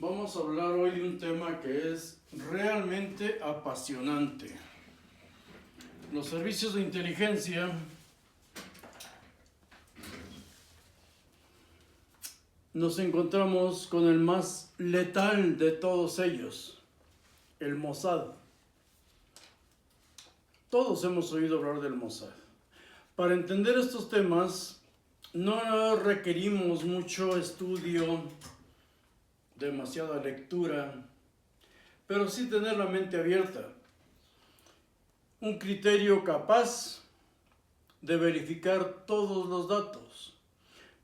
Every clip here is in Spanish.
Vamos a hablar hoy de un tema que es realmente apasionante. Los servicios de inteligencia nos encontramos con el más letal de todos ellos, el Mossad. Todos hemos oído hablar del Mossad. Para entender estos temas no requerimos mucho estudio, demasiada lectura, pero sí tener la mente abierta, un criterio capaz de verificar todos los datos,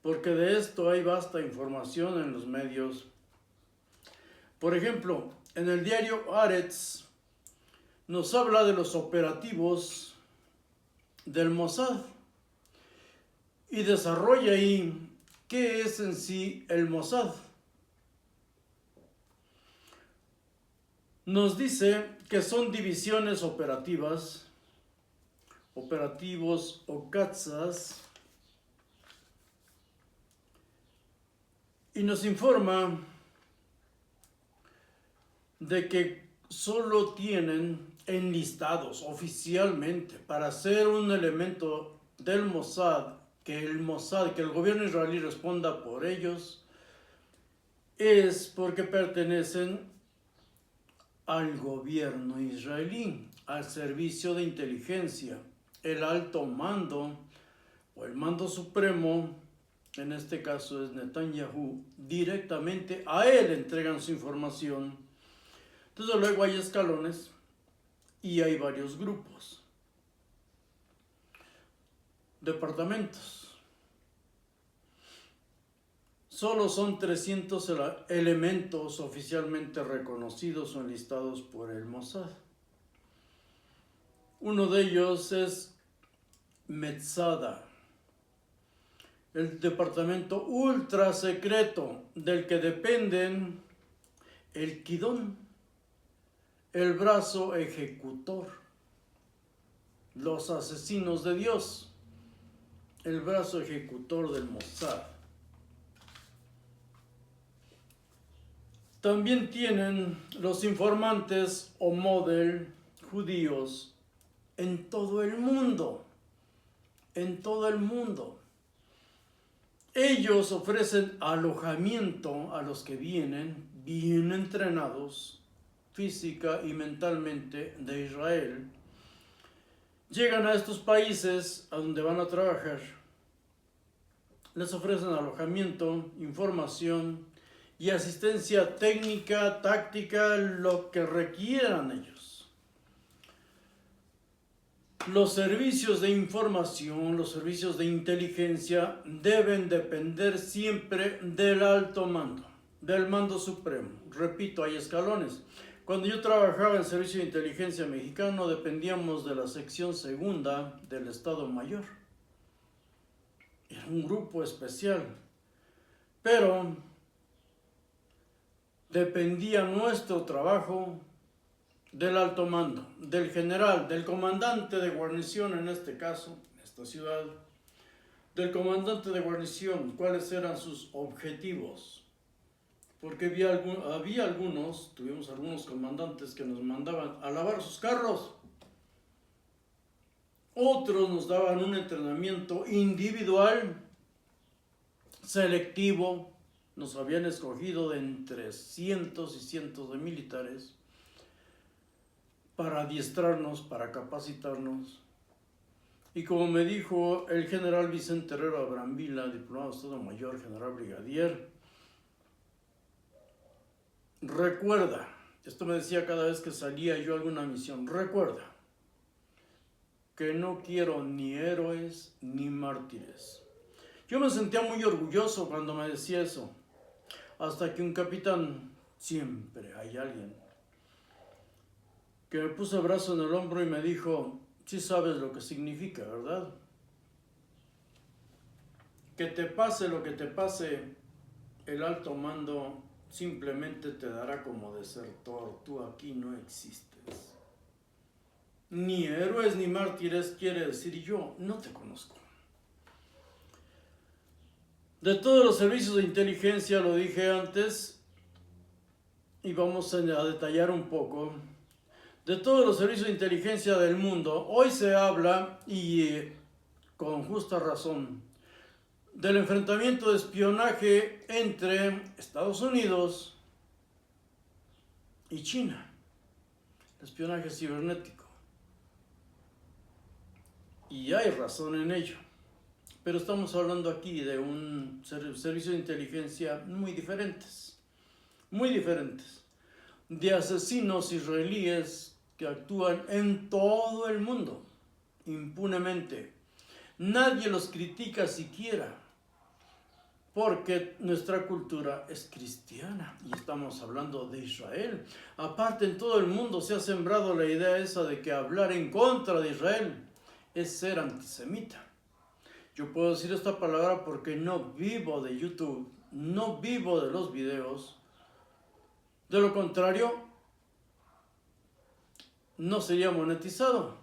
porque de esto hay vasta información en los medios. Por ejemplo, en el diario Haaretz nos habla de los operativos del Mossad y desarrolla ahí qué es en sí el Mossad. Nos dice que son divisiones operativas, operativos o katzas, y nos informa de que solo tienen enlistados oficialmente para ser un elemento del Mossad, que el gobierno israelí responda por ellos, es porque pertenecen al gobierno israelí, al servicio de inteligencia, el alto mando o el mando supremo, en este caso es Netanyahu, directamente a él entregan su información. Entonces luego hay escalones y hay varios grupos, departamentos. Solo son 300 elementos oficialmente reconocidos o enlistados por el Mossad. Uno de ellos es Metzada, el departamento ultra secreto del que dependen el Kidón, el brazo ejecutor, los asesinos de Dios, el brazo ejecutor del Mossad. También tienen los informantes o model judíos en todo el mundo, Ellos ofrecen alojamiento a los que vienen bien entrenados física y mentalmente de Israel. Llegan a estos países a donde van a trabajar, les ofrecen alojamiento, información y asistencia técnica, táctica, lo que requieran ellos. Los servicios de información, los servicios de inteligencia deben depender siempre del alto mando, del mando supremo. Repito, hay escalones. Cuando yo trabajaba en el Servicio de Inteligencia Mexicano, dependíamos de la sección segunda del Estado Mayor. Era un grupo especial, pero dependía nuestro trabajo del alto mando, del general, del comandante de guarnición en este caso, en esta ciudad, del comandante de guarnición, cuáles eran sus objetivos. Porque había algunos, tuvimos algunos comandantes que nos mandaban a lavar sus carros. Otros nos daban un entrenamiento individual, selectivo. Nos habían escogido de entre cientos y cientos de militares para adiestrarnos, para capacitarnos. Y como me dijo el general Vicente Herrera Brambila, diplomado de Estado Mayor, general brigadier, recuerda, esto me decía cada vez que salía yo a alguna misión, recuerda que no quiero ni héroes ni mártires. Yo me sentía muy orgulloso cuando me decía eso, hasta que un capitán, siempre hay alguien, que me puso el brazo en el hombro y me dijo, sí sabes lo que significa, ¿verdad? Que te pase lo que te pase, el alto mando simplemente te dará como desertor, tú aquí no existes. Ni héroes ni mártires quiere decir yo no te conozco. De todos los servicios de inteligencia, lo dije antes, y vamos a detallar un poco de todos los servicios de inteligencia del mundo. Hoy se habla, y con justa razón, del enfrentamiento de espionaje entre Estados Unidos y China, espionaje cibernético. Y hay razón en ello. Pero estamos hablando aquí de un servicio de inteligencia muy diferentes, de asesinos israelíes que actúan en todo el mundo, impunemente. Nadie los critica siquiera, porque nuestra cultura es cristiana y estamos hablando de Israel. Aparte, en todo el mundo se ha sembrado la idea esa de que hablar en contra de Israel es ser antisemita. Yo puedo decir esta palabra porque no vivo de YouTube, no vivo de los videos. De lo contrario, no sería monetizado.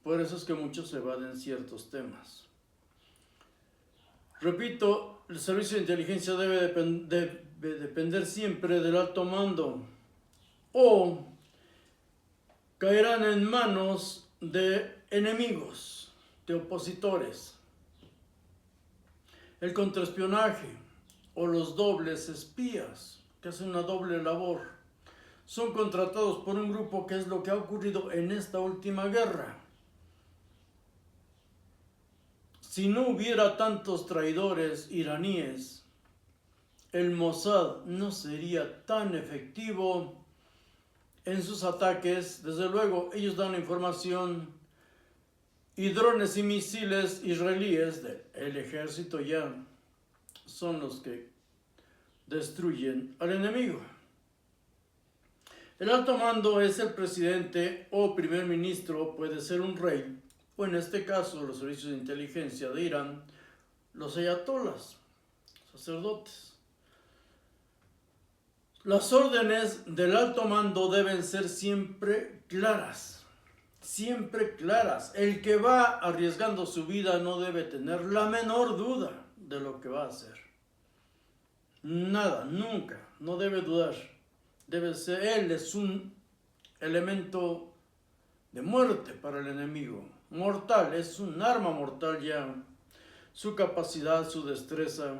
Por eso es que muchos evaden ciertos temas. Repito, el servicio de inteligencia debe depender siempre del alto mando, o caerán en manos de enemigos, de opositores. El contraespionaje o los dobles espías, que hacen una doble labor, son contratados por un grupo, que es lo que ha ocurrido en esta última guerra. Si no hubiera tantos traidores iraníes, el Mossad no sería tan efectivo en sus ataques. Desde luego, ellos dan la información, y drones y misiles israelíes del ejército ya son los que destruyen al enemigo. El alto mando es el presidente o primer ministro, puede ser un rey, o en este caso los servicios de inteligencia de Irán, los ayatolas, sacerdotes. Las órdenes del alto mando deben ser siempre claras, siempre claras. El que va arriesgando su vida no debe tener la menor duda de lo que va a hacer. Nada, nunca, no debe dudar. Debe ser, él es un elemento de muerte para el enemigo. Mortal, es un arma mortal ya. Su capacidad, su destreza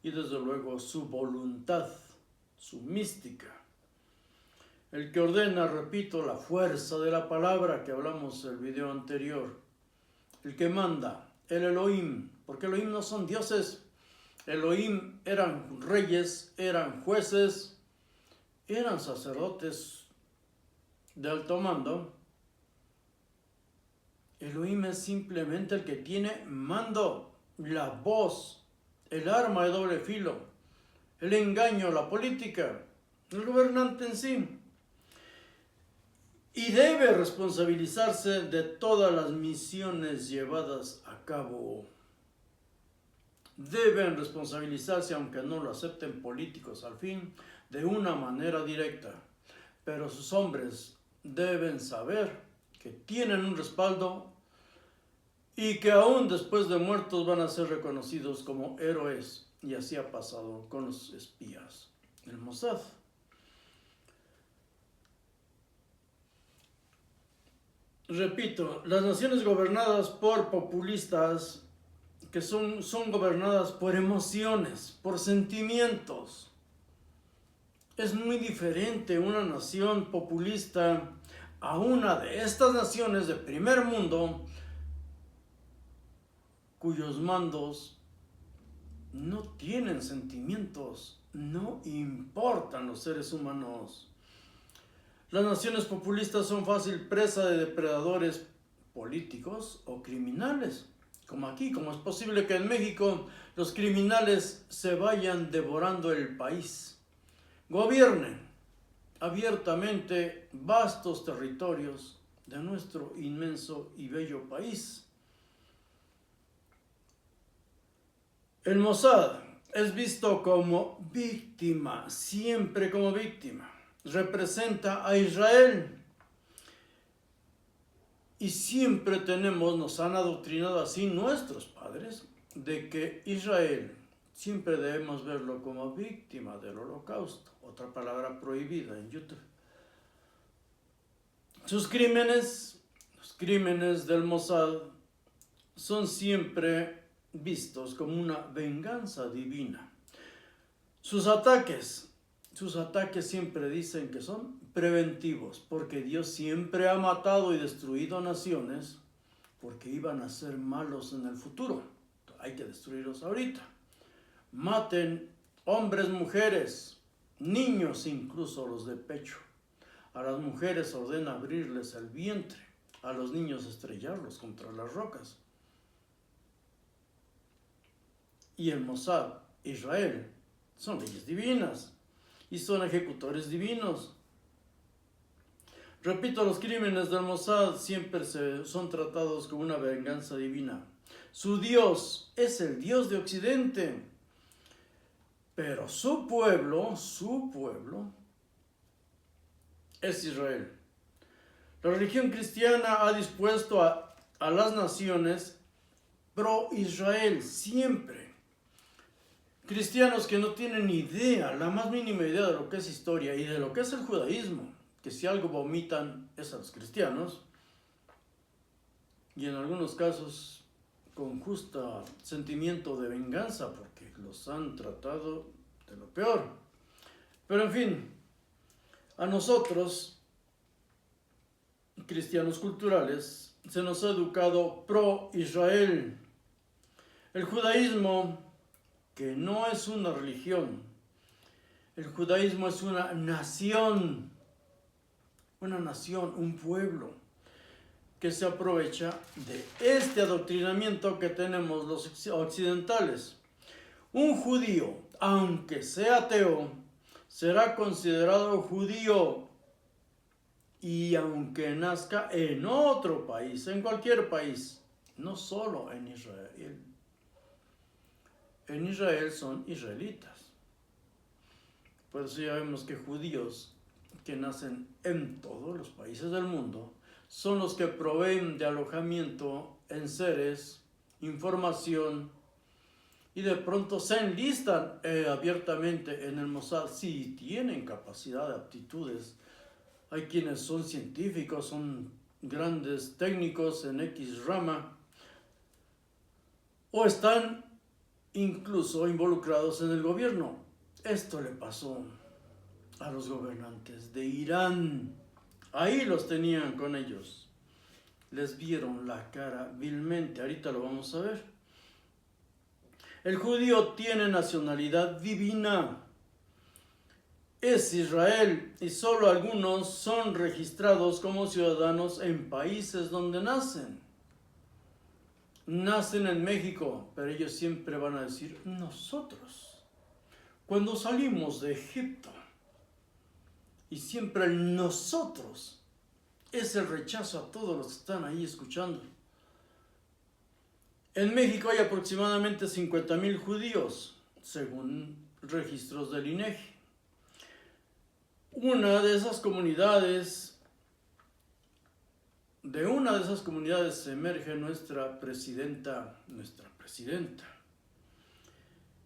y desde luego su voluntad, su mística. El que ordena, repito, la fuerza de la palabra que hablamos en el video anterior. El que manda, el Elohim, porque Elohim no son dioses. Elohim eran reyes, eran jueces, eran sacerdotes de alto mando. Elohim es simplemente el que tiene mando, la voz, el arma de doble filo, el engaño, la política, el gobernante en sí. Y debe responsabilizarse de todas las misiones llevadas a cabo. Deben responsabilizarse, aunque no lo acepten políticos al fin, de una manera directa. Pero sus hombres deben saber que tienen un respaldo y que aún después de muertos van a ser reconocidos como héroes. Y así ha pasado con los espías del Mossad. Repito, las naciones gobernadas por populistas, que son gobernadas por emociones, por sentimientos. Es muy diferente una nación populista a una de estas naciones de primer mundo, cuyos mandos no tienen sentimientos, no importan los seres humanos. Las naciones populistas son fácil presa de depredadores políticos o criminales, como aquí, como es posible que en México los criminales se vayan devorando el país, gobiernen abiertamente vastos territorios de nuestro inmenso y bello país. El Mossad es visto como víctima, siempre como víctima. Representa a Israel. Y siempre nos han adoctrinado así nuestros padres, de que Israel siempre debemos verlo como víctima del holocausto, otra palabra prohibida en YouTube. Sus crímenes, los crímenes del Mossad, son siempre vistos como una venganza divina. Sus ataques siempre dicen que son preventivos, porque Dios siempre ha matado y destruido naciones porque iban a ser malos en el futuro. Hay que destruirlos ahorita. Maten hombres, mujeres, niños, incluso los de pecho. A las mujeres ordena abrirles el vientre, a los niños estrellarlos contra las rocas. Y el Mossad, Israel, son leyes divinas y son ejecutores divinos. Repito, los crímenes del Mossad siempre son tratados como una venganza divina. Su Dios es el Dios de Occidente, pero su pueblo es Israel. La religión cristiana ha dispuesto a las naciones pro Israel siempre. Cristianos que no tienen ni idea, la más mínima idea de lo que es historia y de lo que es el judaísmo, que si algo vomitan es a los cristianos, y en algunos casos con justo sentimiento de venganza, porque los han tratado de lo peor. Pero en fin, a nosotros, cristianos culturales, se nos ha educado pro Israel. El judaísmo, que no es una religión, el judaísmo es una nación, un pueblo, que se aprovecha de este adoctrinamiento que tenemos los occidentales. Un judío, aunque sea ateo, será considerado judío, y aunque nazca en otro país, en cualquier país, no solo en Israel. En Israel son israelitas. Por eso ya vemos que judíos que nacen en todos los países del mundo son los que proveen de alojamiento, enseres, información, y de pronto se enlistan abiertamente en el Mossad si tienen capacidad de aptitudes. Hay quienes son científicos, son grandes técnicos en X rama, o están incluso involucrados en el gobierno. Esto le pasó a los gobernantes de Irán. Ahí los tenían con ellos. Les vieron la cara vilmente. Ahorita lo vamos a ver. El judío tiene nacionalidad divina. Es Israel, y solo algunos son registrados como ciudadanos en países donde nacen. Nacen en México, pero ellos siempre van a decir nosotros. Cuando salimos de Egipto, y siempre el nosotros es el rechazo a todos los que están ahí escuchando. En México hay aproximadamente 50,000 judíos, según registros del INEGI. De una de esas comunidades emerge nuestra presidenta.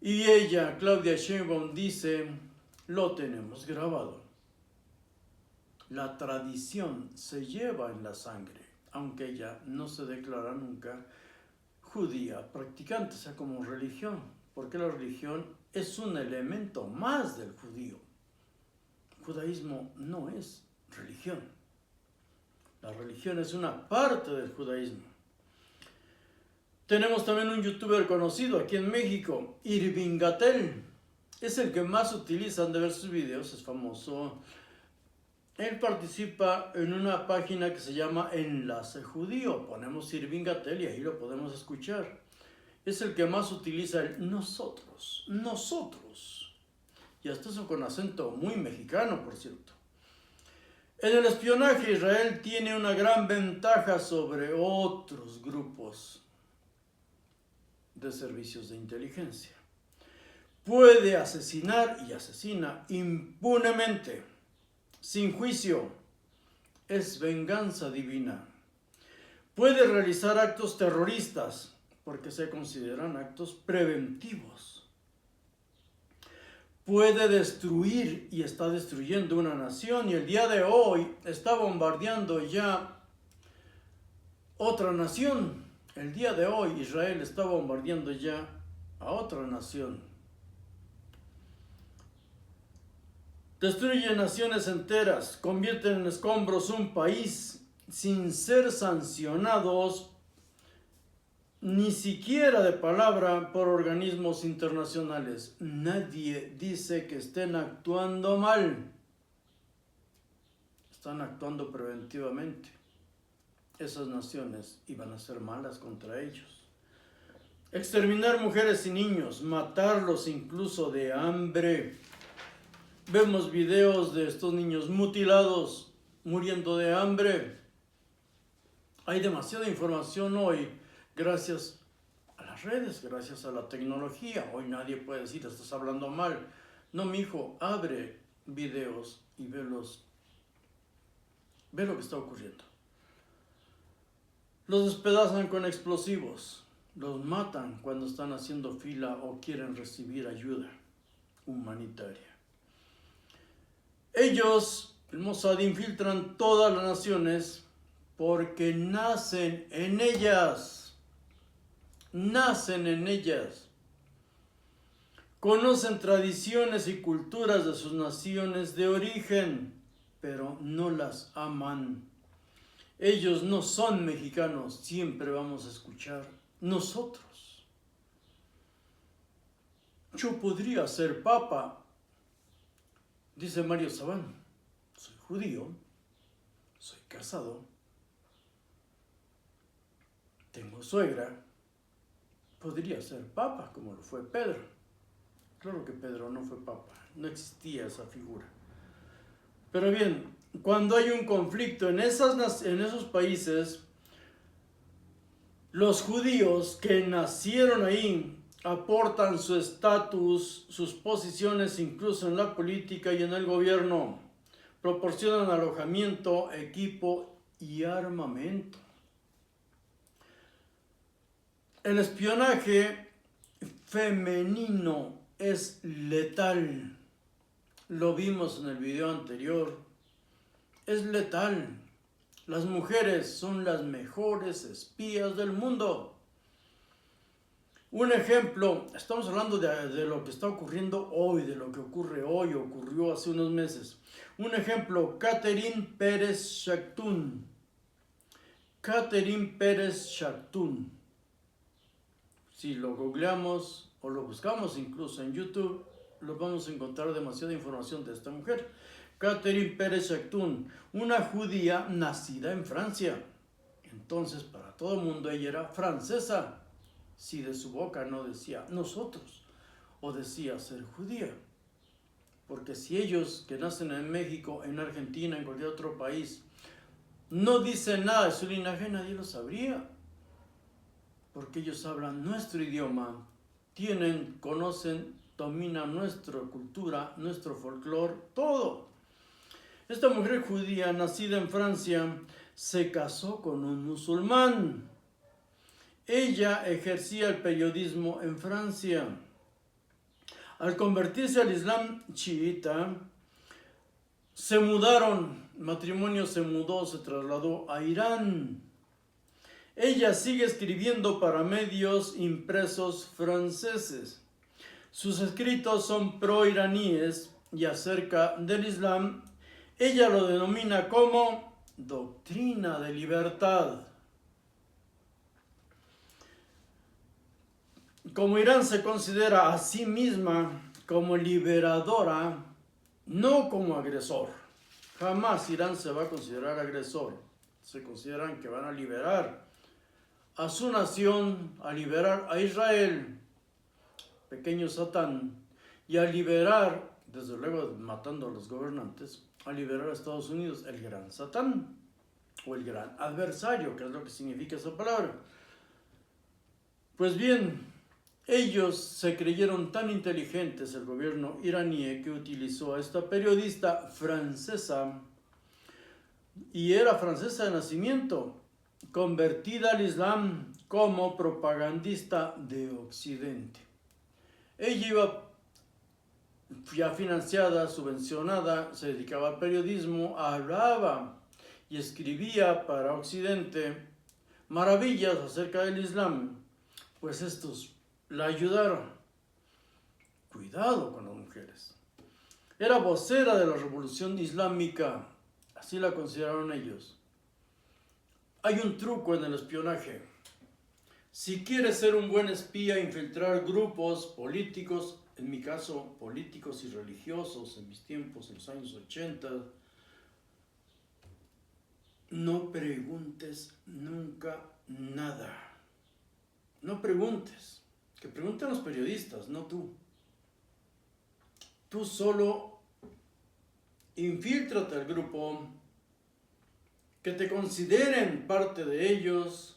Y ella, Claudia Sheinbaum, dice, lo tenemos grabado. La tradición se lleva en la sangre, aunque ella no se declara nunca judía practicante, o sea, como religión, porque la religión es un elemento más del judío. El judaísmo no es religión. La religión es una parte del judaísmo. Tenemos también un youtuber conocido aquí en México, Irving Gatel. Es el que más utilizan de ver sus videos, es famoso. Él participa en una página que se llama Enlace Judío. Ponemos Irving Gatel y ahí lo podemos escuchar. Es el que más utiliza el nosotros. Y hasta eso con acento muy mexicano, por cierto. En el espionaje, Israel tiene una gran ventaja sobre otros grupos de servicios de inteligencia. Puede asesinar y asesina impunemente, sin juicio. Es venganza divina. Puede realizar actos terroristas porque se consideran actos preventivos. puede destruir y está destruyendo una nación, y el día de hoy está bombardeando ya otra nación. El día de hoy Israel está bombardeando ya a otra nación. Destruye naciones enteras, convierten en escombros un país sin ser sancionados ni siquiera de palabra por organismos internacionales. Nadie dice que estén actuando mal. Están actuando preventivamente. Esas naciones iban a ser malas contra ellos. Exterminar mujeres y niños, matarlos incluso de hambre. Vemos videos de estos niños mutilados, muriendo de hambre. Hay demasiada información hoy, gracias a las redes, gracias a la tecnología. Hoy nadie puede decir, estás hablando mal. No, mi hijo, abre videos y ve lo que está ocurriendo. Los despedazan con explosivos, los matan cuando están haciendo fila o quieren recibir ayuda humanitaria. Ellos, el Mossad, infiltran todas las naciones porque nacen en ellas. Nacen en ellas. Conocen tradiciones y culturas de sus naciones de origen, pero no las aman. Ellos no son mexicanos, siempre vamos a escuchar nosotros. Yo podría ser papa, dice Mario Sabán. Soy judío, soy casado, tengo suegra, podría ser papa como lo fue Pedro. Claro que Pedro no fue papa, no existía esa figura. Pero bien, cuando hay un conflicto en esos países, los judíos que nacieron ahí aportan su estatus, sus posiciones incluso en la política y en el gobierno, proporcionan alojamiento, equipo y armamento. El espionaje femenino es letal. Lo vimos en el video anterior. Es letal. Las mujeres son las mejores espías del mundo. Un ejemplo, estamos hablando de lo que está ocurriendo hoy, de lo que ocurre hoy, ocurrió hace unos meses. Un ejemplo, Catherine Pérez Shaktun. Catherine Pérez Shaktun. Si lo googleamos o lo buscamos incluso en YouTube, lo vamos a encontrar demasiada información de esta mujer. Catherine Pérez Shaktun, una judía nacida en Francia. Entonces, para todo el mundo, ella era francesa. Si de su boca no decía nosotros, o decía ser judía. Porque si ellos que nacen en México, en Argentina, en cualquier otro país, no dicen nada de su linaje, nadie lo sabría. Porque ellos hablan nuestro idioma, conocen, dominan nuestra cultura, nuestro folclore, todo. Esta mujer judía, nacida en Francia, se casó con un musulmán. Ella ejercía el periodismo en Francia. Al convertirse al Islam chiita, se mudaron, el matrimonio se mudó, se trasladó a Irán. Ella sigue escribiendo para medios impresos franceses. Sus escritos son pro-iraníes y acerca del Islam. Ella lo denomina como doctrina de libertad. Como Irán se considera a sí misma como liberadora, no como agresor. Jamás Irán se va a considerar agresor. Se consideran que van a liberar a su nación, a liberar a Israel, pequeño Satán, y a liberar, desde luego matando a los gobernantes, a liberar a Estados Unidos, el gran Satán, o el gran adversario, que es lo que significa esa palabra. Pues bien, ellos se creyeron tan inteligentes, el gobierno iraní, que utilizó a esta periodista francesa, y era francesa de nacimiento, convertida al Islam como propagandista de Occidente. Ella iba ya financiada, subvencionada, se dedicaba al periodismo, hablaba y escribía para Occidente maravillas acerca del Islam, pues estos la ayudaron. Cuidado con las mujeres. Era vocera de la revolución islámica, así la consideraron ellos. Hay un truco en el espionaje. Si quieres ser un buen espía, infiltrar grupos políticos, en mi caso políticos y religiosos, en mis tiempos, en los años 80, no preguntes nunca nada. No preguntes. Que pregunten los periodistas, no tú. Tú solo infíltrate al grupo, que te consideren parte de ellos.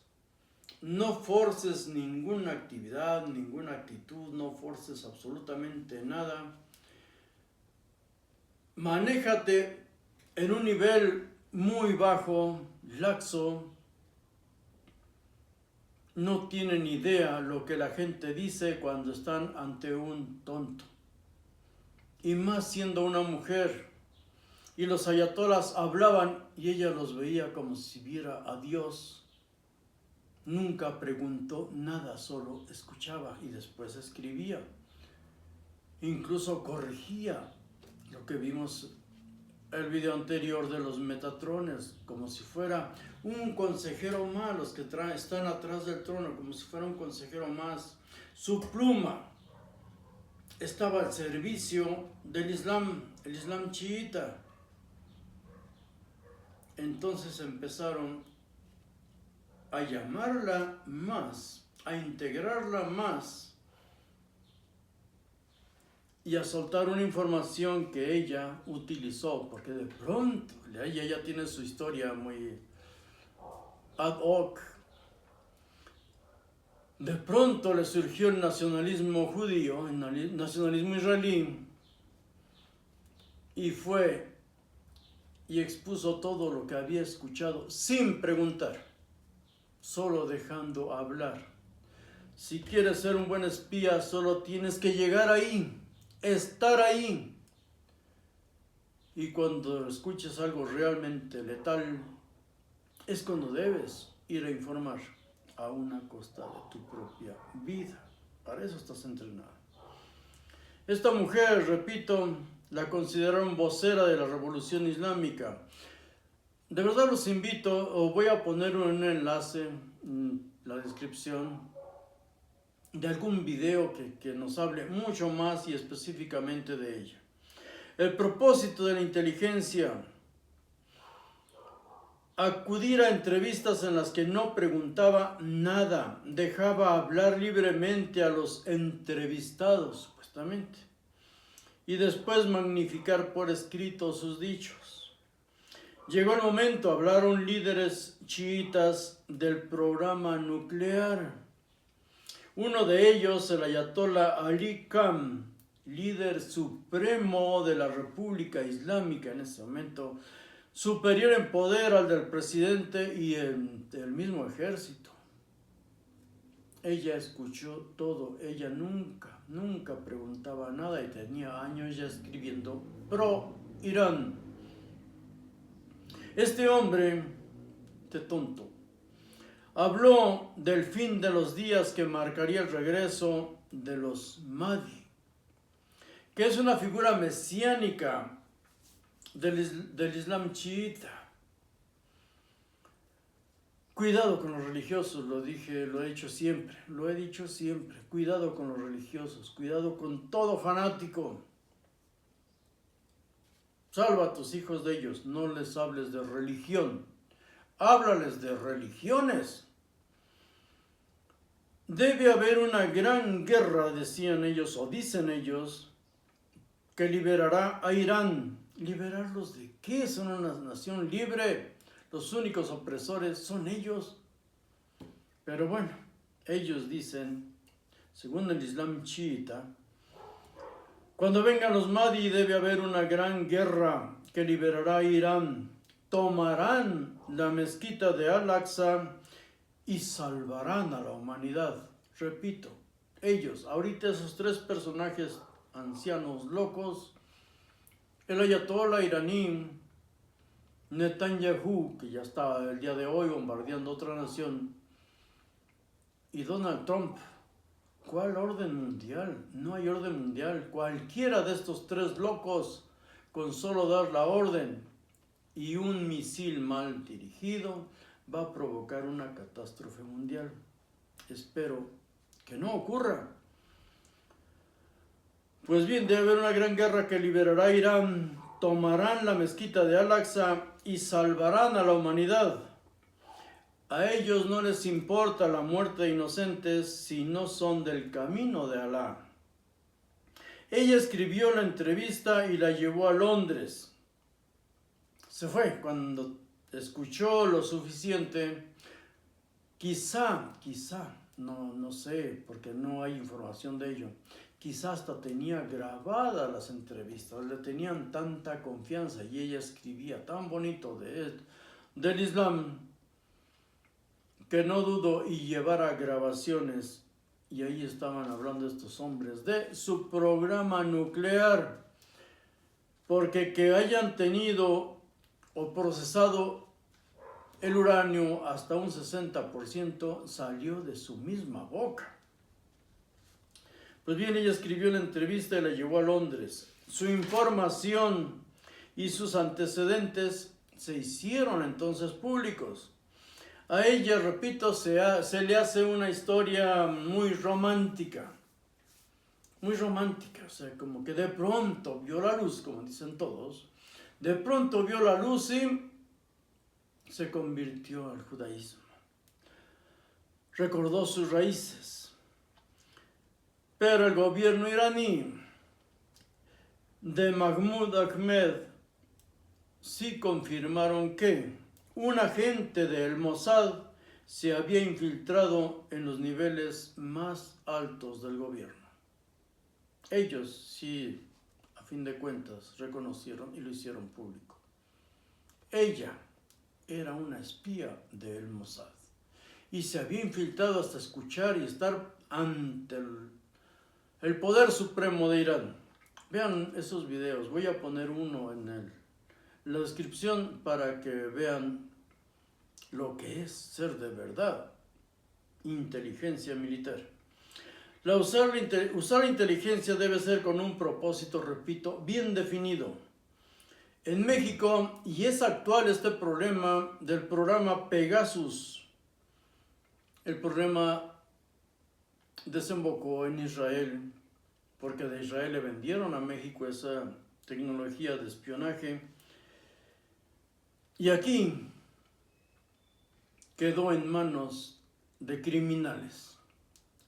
No forces ninguna actividad, ninguna actitud, no forces absolutamente nada. Manéjate en un nivel muy bajo, laxo. No tienen idea lo que la gente dice cuando están ante un tonto. Y más siendo una mujer. Y los ayatolas hablaban y ella los veía como si viera a Dios. Nunca preguntó nada, solo escuchaba y después escribía. Incluso corregía lo que vimos el video anterior de los Metatrones, como si fuera un consejero más, los que están atrás del trono, como si fuera un consejero más. Su pluma estaba al servicio del Islam, el Islam chiita. Entonces empezaron a llamarla más, a integrarla más y a soltar una información que ella utilizó, porque de pronto, ella ya tiene su historia muy ad hoc. De pronto le surgió el nacionalismo judío, el nacionalismo israelí, y fue y expuso todo lo que había escuchado sin preguntar, solo dejando hablar. Si quieres ser un buen espía, solo tienes que llegar ahí, estar ahí. Y cuando escuches algo realmente letal, es cuando debes ir a informar a una costa de tu propia vida. Para eso estás entrenado. Esta mujer, repito, la consideraron vocera de la revolución islámica. De verdad los invito, o voy a poner un enlace en la descripción de algún video que nos hable mucho más y específicamente de ella. El propósito de la inteligencia: acudir a entrevistas en las que no preguntaba nada, dejaba hablar libremente a los entrevistados, supuestamente, y después magnificar por escrito sus dichos. Llegó el momento, hablaron líderes chiitas del programa nuclear. Uno de ellos, el ayatolá Ali Khamenei, líder supremo de la República Islámica en ese momento, superior en poder al del presidente y del mismo ejército. Ella escuchó todo, ella nunca preguntaba nada y tenía años ya escribiendo pro Irán. Este hombre, este tonto, habló del fin de los días que marcaría el regreso de los Mahdi, que es una figura mesiánica del Islam chiita. Cuidado con los religiosos, lo he dicho siempre, cuidado con los religiosos, cuidado con todo fanático. Salva a tus hijos de ellos, no les hables de religión, háblales de religiones. Debe haber una gran guerra, decían ellos, o dicen ellos, que liberará a Irán. ¿Liberarlos de qué? Son una nación libre. Los únicos opresores son ellos. Pero bueno, ellos dicen, según el Islam chiita, cuando vengan los Mahdi debe haber una gran guerra que liberará a Irán. Tomarán la mezquita de Al-Aqsa y salvarán a la humanidad. Repito, ellos, ahorita esos tres personajes ancianos locos, el ayatolá iraní Netanyahu, que ya está el día de hoy bombardeando otra nación, y Donald Trump. ¿Cuál orden mundial? No hay orden mundial. Cualquiera de estos tres locos, con solo dar la orden y un misil mal dirigido, va a provocar una catástrofe mundial. Espero que no ocurra. Pues bien, debe haber una gran guerra que liberará a Irán, tomarán la mezquita de Al-Aqsa y salvarán a la humanidad. A ellos no les importa la muerte de inocentes si no son del camino de Alá. Ella escribió la entrevista y la llevó a Londres. Se fue cuando escuchó lo suficiente. Quizá, no sé, porque no hay información de ello. Quizá hasta tenía grabadas las entrevistas, le tenían tanta confianza y ella escribía tan bonito del Islam, que no dudo y llevara grabaciones, y ahí estaban hablando estos hombres de su programa nuclear, porque que hayan tenido o procesado el uranio hasta un 60% salió de su misma boca. Pues bien, ella escribió la entrevista y la llevó a Londres. Su información y sus antecedentes se hicieron entonces públicos. A ella, repito, se le hace una historia muy romántica, o sea, como que de pronto vio la luz, como dicen todos, de pronto vio la luz y se convirtió al judaísmo. Recordó sus raíces, pero el gobierno iraní de Mahmoud Ahmed sí confirmaron que un agente del Mossad se había infiltrado en los niveles más altos del gobierno. Ellos sí, a fin de cuentas, reconocieron y lo hicieron público. Ella era una espía del Mossad y se había infiltrado hasta escuchar y estar ante el poder supremo de Irán. Vean esos videos, voy a poner uno en la descripción para que vean lo que es ser de verdad inteligencia militar. Usar la inteligencia debe ser con un propósito, repito, bien definido. En México, y es actual este problema del programa Pegasus, el problema desembocó en Israel, porque de Israel le vendieron a México esa tecnología de espionaje, y aquí quedó en manos de criminales.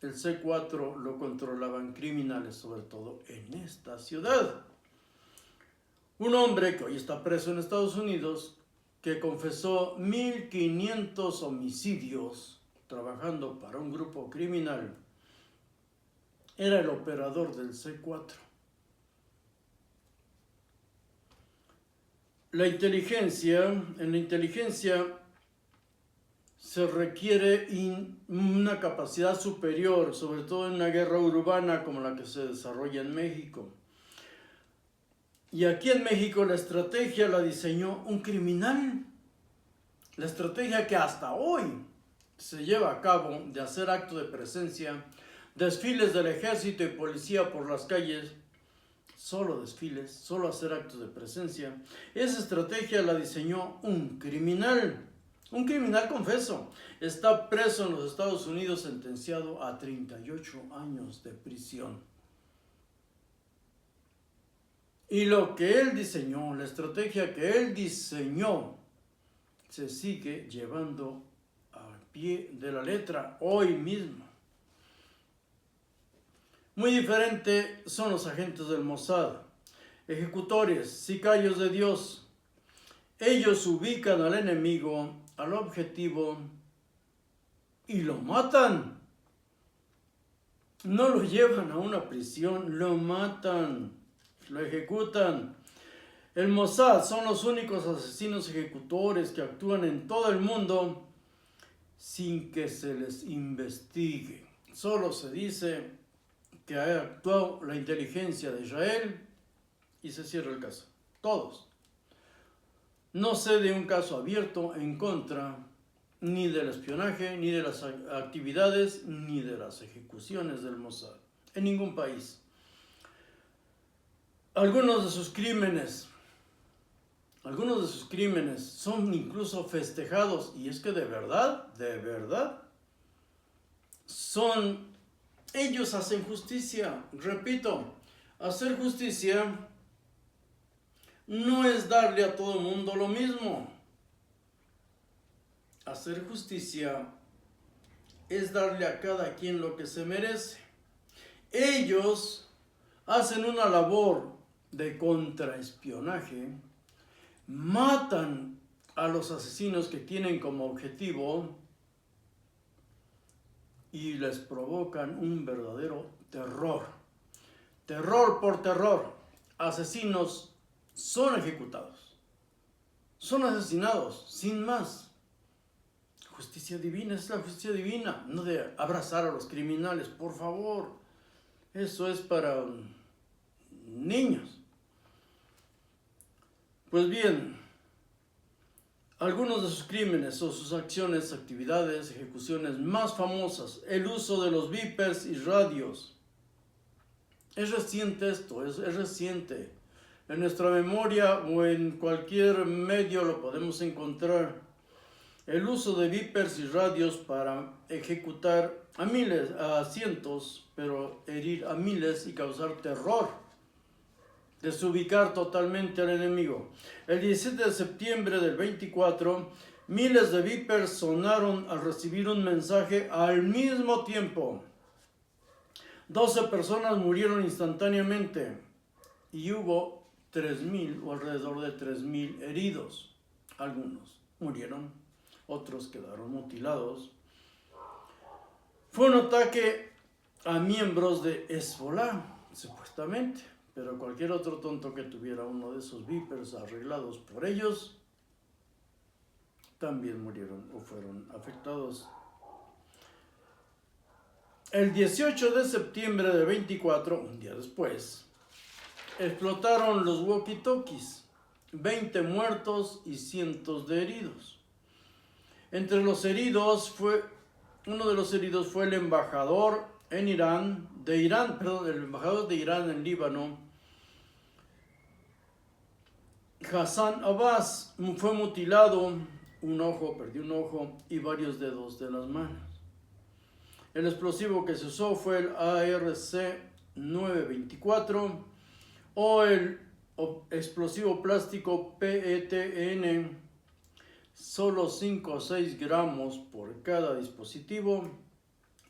El C4 lo controlaban criminales, sobre todo en esta ciudad. Un hombre que hoy está preso en Estados Unidos, que confesó 1,500 homicidios trabajando para un grupo criminal, era el operador del C4. En la inteligencia se requiere una capacidad superior, sobre todo en una guerra urbana como la que se desarrolla en México. Y aquí en México la estrategia la diseñó un criminal. La estrategia que hasta hoy se lleva a cabo de hacer acto de presencia, desfiles del ejército y policía por las calles, solo desfiles, solo hacer actos de presencia. Esa estrategia la diseñó un criminal confeso. Está preso en los Estados Unidos, sentenciado a 38 años de prisión. Y lo que él diseñó, la estrategia que él diseñó, se sigue llevando al pie de la letra hoy mismo. Muy diferente son los agentes del Mossad, ejecutores, sicarios de Dios. Ellos ubican al enemigo, al objetivo, y lo matan. No lo llevan a una prisión, lo matan, lo ejecutan. El Mossad son los únicos asesinos ejecutores que actúan en todo el mundo sin que se les investigue. Solo se dice que ha actuado la inteligencia de Israel y se cierra el caso. Todos. No sé de un caso abierto en contra ni del espionaje, ni de las actividades, ni de las ejecuciones del Mossad, en ningún país. Algunos de sus crímenes son incluso festejados, y es que de verdad, ellos hacen justicia. Repito, hacer justicia no es darle a todo el mundo lo mismo. Hacer justicia es darle a cada quien lo que se merece. Ellos hacen una labor de contraespionaje, matan a los asesinos que tienen como objetivo y les provocan un verdadero terror. Terror por terror. Asesinos son ejecutados, son asesinados, sin más. Justicia divina es la justicia divina, no de abrazar a los criminales, por favor. Eso es para niños. Pues bien, algunos de sus crímenes o sus acciones, actividades, ejecuciones más famosas, el uso de los vipers y radios. Es reciente esto, es reciente. En nuestra memoria o en cualquier medio lo podemos encontrar. El uso de vipers y radios para ejecutar a cientos, pero herir a miles y causar terror. Desubicar totalmente al enemigo. El 17 de septiembre del 24, miles de vipers sonaron al recibir un mensaje al mismo tiempo. 12 personas murieron instantáneamente y hubo 3,000 o alrededor de 3,000 heridos. Algunos murieron, otros quedaron mutilados. Fue un ataque a miembros de Hezbollah, supuestamente, pero cualquier otro tonto que tuviera uno de esos vipers arreglados por ellos, también murieron o fueron afectados. El 18 de septiembre de 24, un día después, explotaron los walkie-talkies, 20 muertos y cientos de heridos. Entre los heridos uno de los heridos fue el embajador el embajador de Irán en Líbano, Hassan Abbas. Fue mutilado, perdió un ojo y varios dedos de las manos. El explosivo que se usó fue el ARC-924 o el explosivo plástico PETN. Solo 5 o 6 gramos por cada dispositivo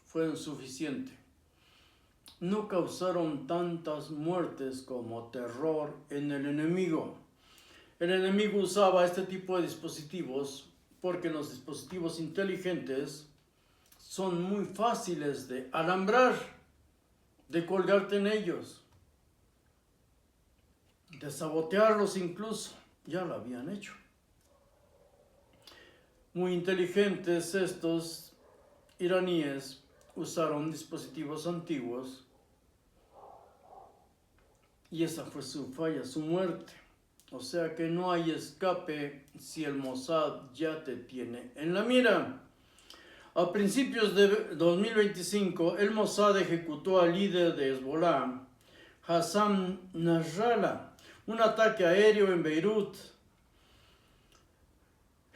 fueron suficientes. No causaron tantas muertes como terror en el enemigo. El enemigo usaba este tipo de dispositivos porque los dispositivos inteligentes son muy fáciles de alambrar, de colgarte en ellos, de sabotearlos incluso. Ya lo habían hecho. Muy inteligentes estos iraníes usaron dispositivos antiguos y esa fue su falla, su muerte. O sea que no hay escape si el Mossad ya te tiene en la mira. A principios de 2025, el Mossad ejecutó al líder de Hezbollah, Hassan Nasrallah, un ataque aéreo en Beirut.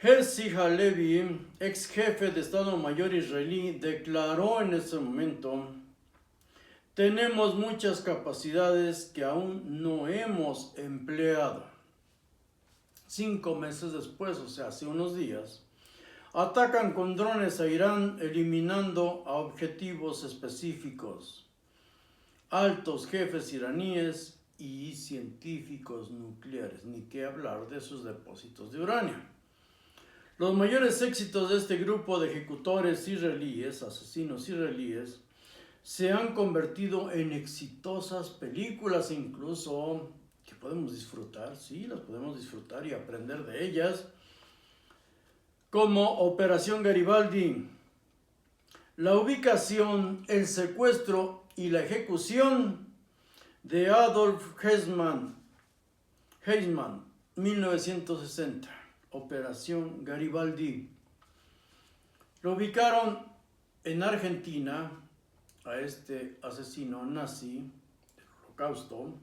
Herzi Halevi, ex jefe de Estado Mayor israelí, declaró en ese momento: tenemos muchas capacidades que aún no hemos empleado. 5 meses después, o sea, hace unos días, atacan con drones a Irán, eliminando a objetivos específicos, altos jefes iraníes y científicos nucleares, ni qué hablar de sus depósitos de uranio. Los mayores éxitos de este grupo de ejecutores israelíes, asesinos israelíes, se han convertido en exitosas películas incluso que podemos disfrutar, sí, las podemos disfrutar y aprender de ellas, como Operación Garibaldi. La ubicación, el secuestro y la ejecución de Adolf Eichmann, 1960, Operación Garibaldi. Lo ubicaron en Argentina a este asesino nazi del Holocausto.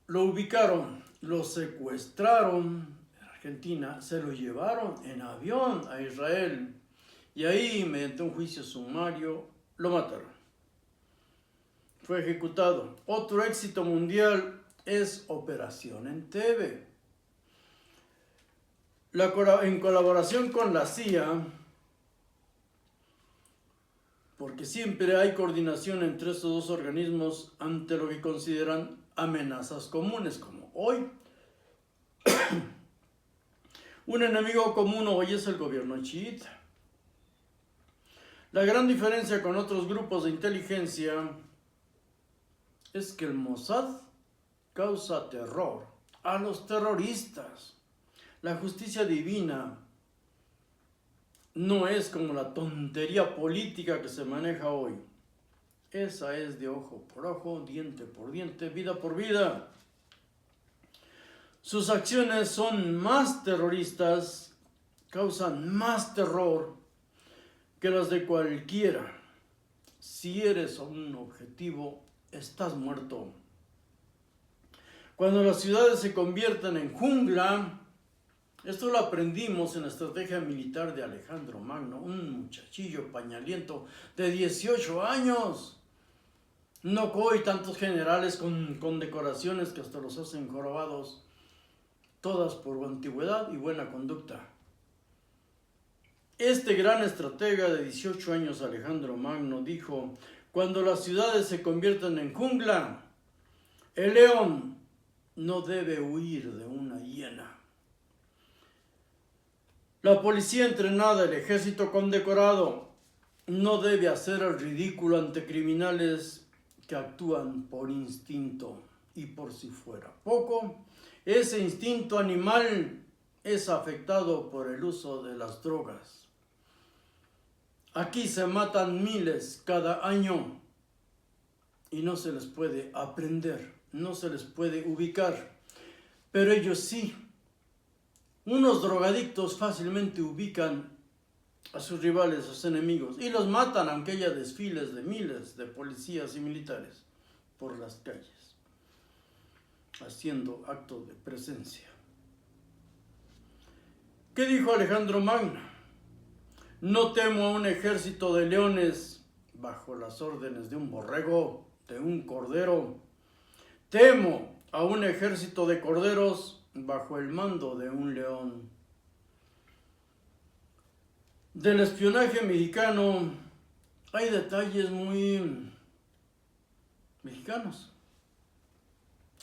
Lo ubicaron, lo secuestraron en Argentina, se lo llevaron en avión a Israel y ahí, mediante un juicio sumario, lo mataron. Fue ejecutado. Otro éxito mundial es Operación Entebbe. En colaboración con la CIA, porque siempre hay coordinación entre estos dos organismos ante lo que consideran amenazas comunes, como hoy. Un enemigo común hoy es el gobierno chiita. La gran diferencia con otros grupos de inteligencia es que el Mossad causa terror a los terroristas. La justicia divina no es como la tontería política que se maneja hoy. Esa es de ojo por ojo, diente por diente, vida por vida. Sus acciones son más terroristas, causan más terror que las de cualquiera. Si eres un objetivo, estás muerto. Cuando las ciudades se convierten en jungla, esto lo aprendimos en la estrategia militar de Alejandro Magno, un muchachillo pañaliento de 18 años. No hoy tantos generales con decoraciones que hasta los hacen jorobados, todas por antigüedad y buena conducta. Este gran estratega de 18 años, Alejandro Magno, dijo: cuando las ciudades se convierten en jungla, el león no debe huir de una hiena. La policía entrenada, el ejército condecorado, no debe hacer el ridículo ante criminales que actúan por instinto. Y por si fuera poco, ese instinto animal es afectado por el uso de las drogas. Aquí se matan miles cada año y no se les puede aprender, no se les puede ubicar, pero ellos sí. Unos drogadictos fácilmente ubican a sus rivales, a sus enemigos, y los matan aunque haya desfiles de miles de policías y militares por las calles, haciendo acto de presencia. ¿Qué dijo Alejandro Magno? No temo a un ejército de leones bajo las órdenes de un borrego, de un cordero. Temo a un ejército de corderos bajo el mando de un león. Del espionaje mexicano hay detalles muy mexicanos,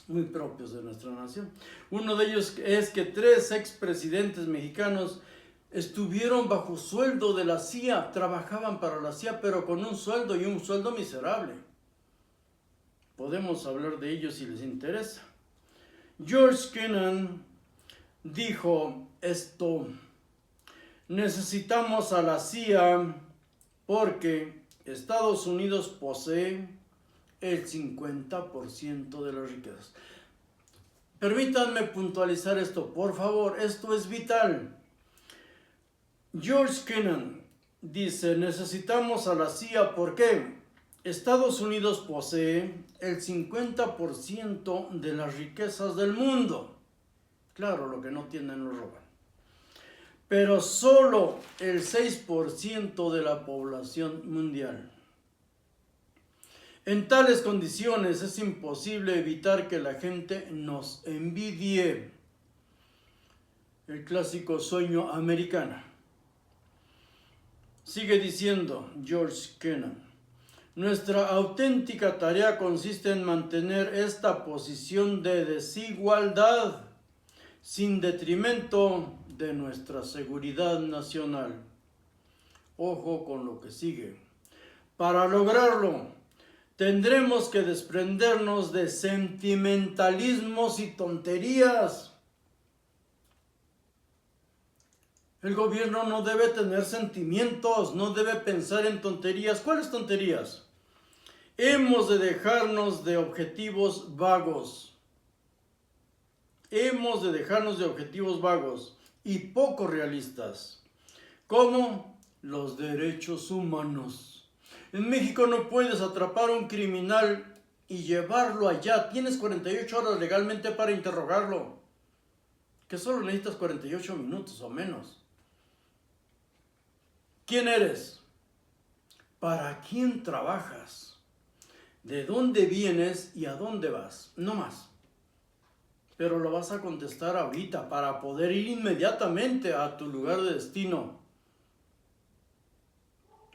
muy propios de nuestra nación. Uno de ellos es que 3 expresidentes mexicanos estuvieron bajo sueldo de la CIA, trabajaban para la CIA, pero con un sueldo y un sueldo miserable. Podemos hablar de ellos si les interesa. George Kennan dijo esto: necesitamos a la CIA porque Estados Unidos posee el 50% de las riquezas. Permítanme puntualizar esto, por favor, esto es vital. George Kennan dice: necesitamos a la CIA porque Estados Unidos posee el 50% de las riquezas del mundo. Claro, lo que no tienen lo roban. Pero solo el 6% de la población mundial. En tales condiciones es imposible evitar que la gente nos envidie. El clásico sueño americano. Sigue diciendo George Kennan: nuestra auténtica tarea consiste en mantener esta posición de desigualdad sin detrimento de nuestra seguridad nacional. Ojo con lo que sigue. Para lograrlo, tendremos que desprendernos de sentimentalismos y tonterías. El gobierno no debe tener sentimientos, no debe pensar en tonterías. ¿Cuáles tonterías? Hemos de dejarnos de objetivos vagos. Hemos de dejarnos de objetivos vagos y poco realistas, como los derechos humanos. En México no puedes atrapar a un criminal y llevarlo allá. Tienes 48 horas legalmente para interrogarlo, que solo necesitas 48 minutos o menos. ¿Quién eres? ¿Para quién trabajas? ¿De dónde vienes y a dónde vas? No más. Pero lo vas a contestar ahorita para poder ir inmediatamente a tu lugar de destino.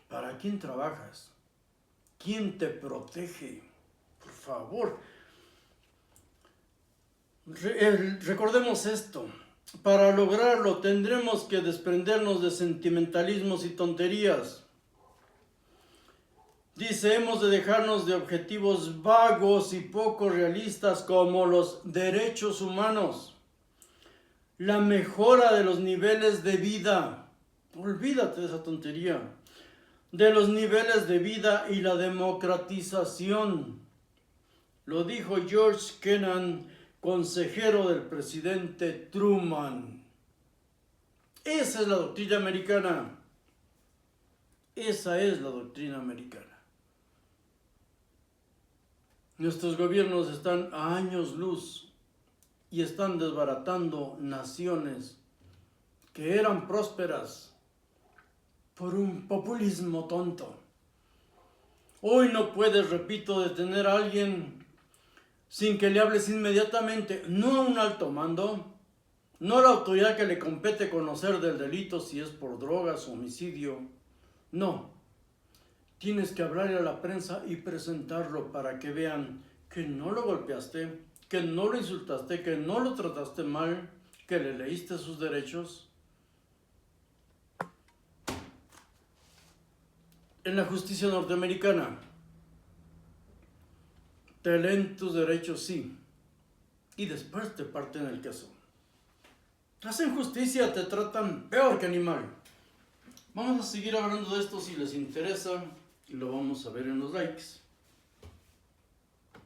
¿Para quién trabajas? ¿Quién te protege? Por favor. Recordemos esto. Para lograrlo tendremos que desprendernos de sentimentalismos y tonterías. Dice, hemos de dejarnos de objetivos vagos y poco realistas como los derechos humanos, la mejora de los niveles de vida. Olvídate de esa tontería. De los niveles de vida y la democratización. Lo dijo George Kennan, consejero del presidente Truman. Esa es la doctrina americana. Esa es la doctrina americana. Nuestros gobiernos están a años luz y están desbaratando naciones que eran prósperas por un populismo tonto. Hoy no puedes, repito, detener a alguien sin que le hables inmediatamente, no a un alto mando, no a la autoridad que le compete conocer del delito si es por drogas o homicidio. No, tienes que hablarle a la prensa y presentarlo para que vean que no lo golpeaste, que no lo insultaste, que no lo trataste mal, que le leíste sus derechos. En la justicia norteamericana, te leen tus derechos, sí, y después te parten el queso. Hacen justicia, te tratan peor que animal. Vamos a seguir hablando de esto si les interesa y lo vamos a ver en los likes.